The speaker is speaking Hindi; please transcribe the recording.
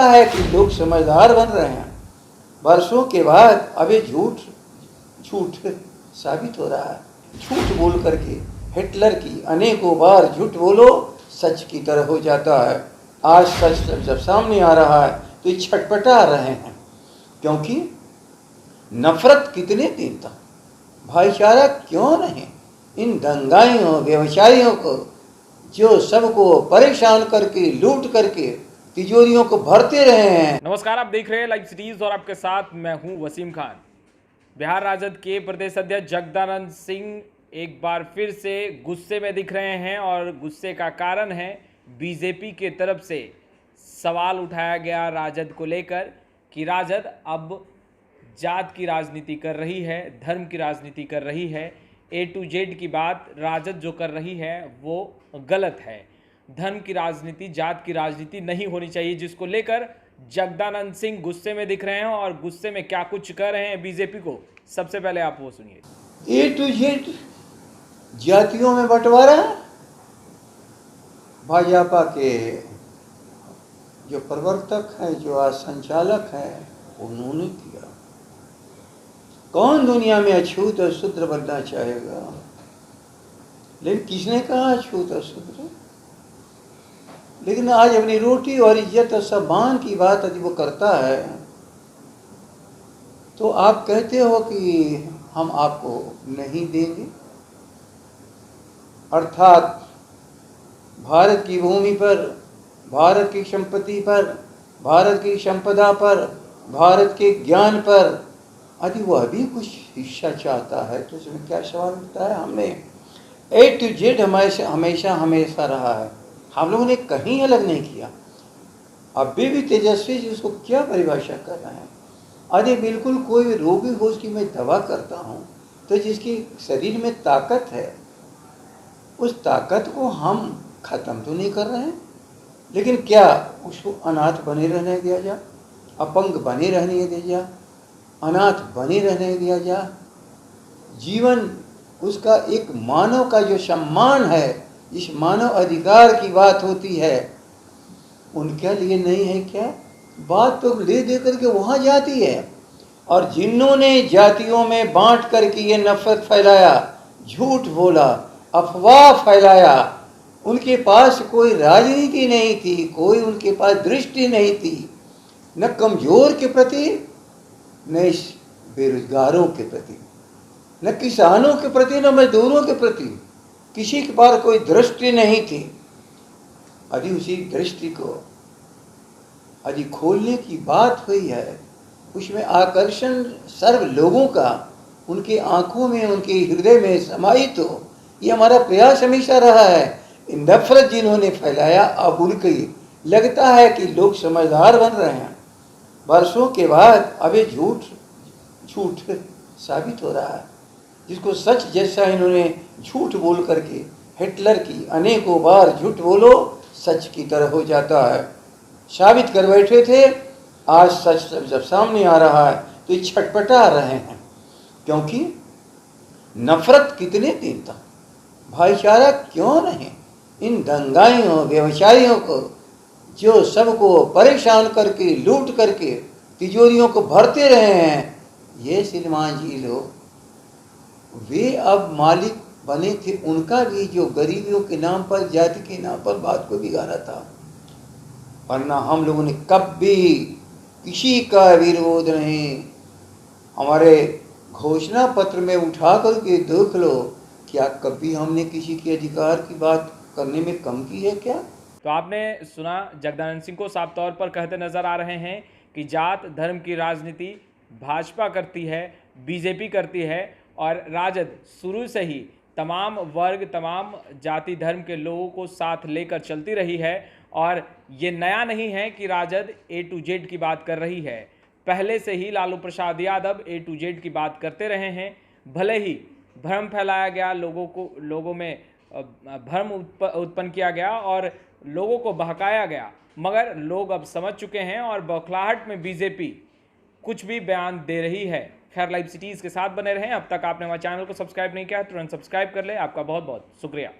है कि लोग समझदार बन रहे हैं। वर्षों के बाद अब ये झूठ साबित हो रहा है। झूठ बोल करके हिटलर की अनेकों बार झूठ बोलो सच की तरह हो जाता है। आज सच जब सामने आ रहा है तो ये छटपटा रहे हैं, क्योंकि नफरत कितने दिन तक, भाईचारा क्यों नहीं। इन दंगाइयों व्यवसायियों को जो सबको परेशान करके लूट करके तिजोरियों को भरते रहे हैं। नमस्कार, आप देख रहे हैं लाइव सिटीज और आपके साथ मैं हूं वसीम खान। बिहार राजद के प्रदेश अध्यक्ष जगदानंद सिंह एक बार फिर से गुस्से में दिख रहे हैं और गुस्से का कारण है बीजेपी के तरफ से सवाल उठाया गया राजद को लेकर कि राजद अब जात की राजनीति कर रही है, धर्म की राजनीति कर रही है। ए टू जेड की बात राजद जो कर रही है वो गलत है। धर्म की राजनीति, जात की राजनीति नहीं होनी चाहिए, जिसको लेकर जगदानंद सिंह गुस्से में दिख रहे हैं। और गुस्से में क्या कुछ कर रहे हैं बीजेपी को, सबसे पहले आप वो सुनिए। ए टू जेड जातियों में बंटवारा भाजपा के जो प्रवर्तक हैं, जो आज संचालक हैं, उन्होंने किया। कौन दुनिया में अछूत और शूद्र बनना चाहेगा? लेकिन किसने कहा अछूत और शूद्र? लेकिन आज अपनी रोटी और इज्जत और सम्मान की बात यदि वो करता है तो आप कहते हो कि हम आपको नहीं देंगे। अर्थात भारत की भूमि पर, भारत की संपत्ति पर, भारत की संपदा पर, भारत के ज्ञान पर यदि वह भी कुछ हिस्सा चाहता है तो इसमें क्या सवाल उठता है। हमने ए टू जेड हमेशा रहा है, हम लोगों ने कहीं अलग नहीं किया। अभी भी तेजस्वी जी उसको क्या परिभाषा कर रहे हैं। अरे बिल्कुल कोई रोगी हो उसकी मैं दवा करता हूँ तो जिसकी शरीर में ताकत है उस ताकत को हम ख़त्म तो नहीं कर रहे हैं, लेकिन क्या उसको अनाथ बने रहने दिया जा, अपंग बने रहने दिया जा, अनाथ बने रहने दिया जा। जीवन उसका एक मानव का जो सम्मान है, इस मानव अधिकार की बात होती है, उनके लिए नहीं है क्या? बात तो ले दे करके वहाँ जाती है। और जिन्होंने जातियों में बांट करके ये नफरत फैलाया, झूठ बोला, अफवाह फैलाया, उनके पास कोई राजनीति नहीं थी, कोई उनके पास दृष्टि नहीं थी, न कमजोर के प्रति, न बेरोजगारों के प्रति, न किसानों के प्रति, न मजदूरों के प्रति, किसी के पास कोई दृष्टि नहीं थी। यदि उसी दृष्टि को यदि खोलने की बात हुई है, उसमें आकर्षण सर्व लोगों का उनके आंखों में, उनके हृदय में समाहित हो, ये हमारा प्रयास हमेशा रहा है। नफरत जिन्होंने फैलाया, अब उनके लगता है कि लोग समझदार बन रहे हैं। वर्षों के बाद अब ये झूठ साबित हो रहा है, जिसको सच जैसा इन्होंने झूठ बोल करके हिटलर की अनेकों बार झूठ बोलो सच की तरह हो जाता है साबित कर बैठे थे। आज सच जब सामने आ रहा है तो ये छटपटा रहे हैं, क्योंकि नफरत कितने दिन तक, भाईचारा क्यों नहीं। इन दंगाइयों व्यवसायियों को जो सबको परेशान करके लूट करके तिजोरियों को भरते रहे हैं, ये श्रीमान जी लोग, वे अब मालिक बने थे। उनका भी जो गरीबियों के नाम पर, जाति के नाम पर बात को बिगाड़ा था, वरना हम लोगों ने कभी किसी का विरोध नहीं। हमारे घोषणा पत्र में उठा करके देख लो, क्या कभी हमने किसी के अधिकार की बात करने में कम की है क्या? तो आपने सुना, जगदानंद सिंह को साफ तौर पर कहते नजर आ रहे हैं कि जात धर्म की राजनीति भाजपा करती है, बीजेपी करती है, और राजद शुरू से ही तमाम वर्ग, तमाम जाति धर्म के लोगों को साथ लेकर चलती रही है। और ये नया नहीं है कि राजद ए टू जेड की बात कर रही है। पहले से ही लालू प्रसाद यादव ए टू जेड की बात करते रहे हैं। भले ही भ्रम फैलाया गया, लोगों में भ्रम उत्पन्न किया गया और लोगों को बहकाया गया, मगर लोग अब समझ चुके हैं और बौखलाहट में बीजेपी कुछ भी बयान दे रही है। खैर, लाइव सिटीज के साथ बने रहें। अब तक आपने हमारे चैनल को सब्सक्राइब नहीं किया, तुरंत सब्सक्राइब कर ले। आपका बहुत बहुत शुक्रिया।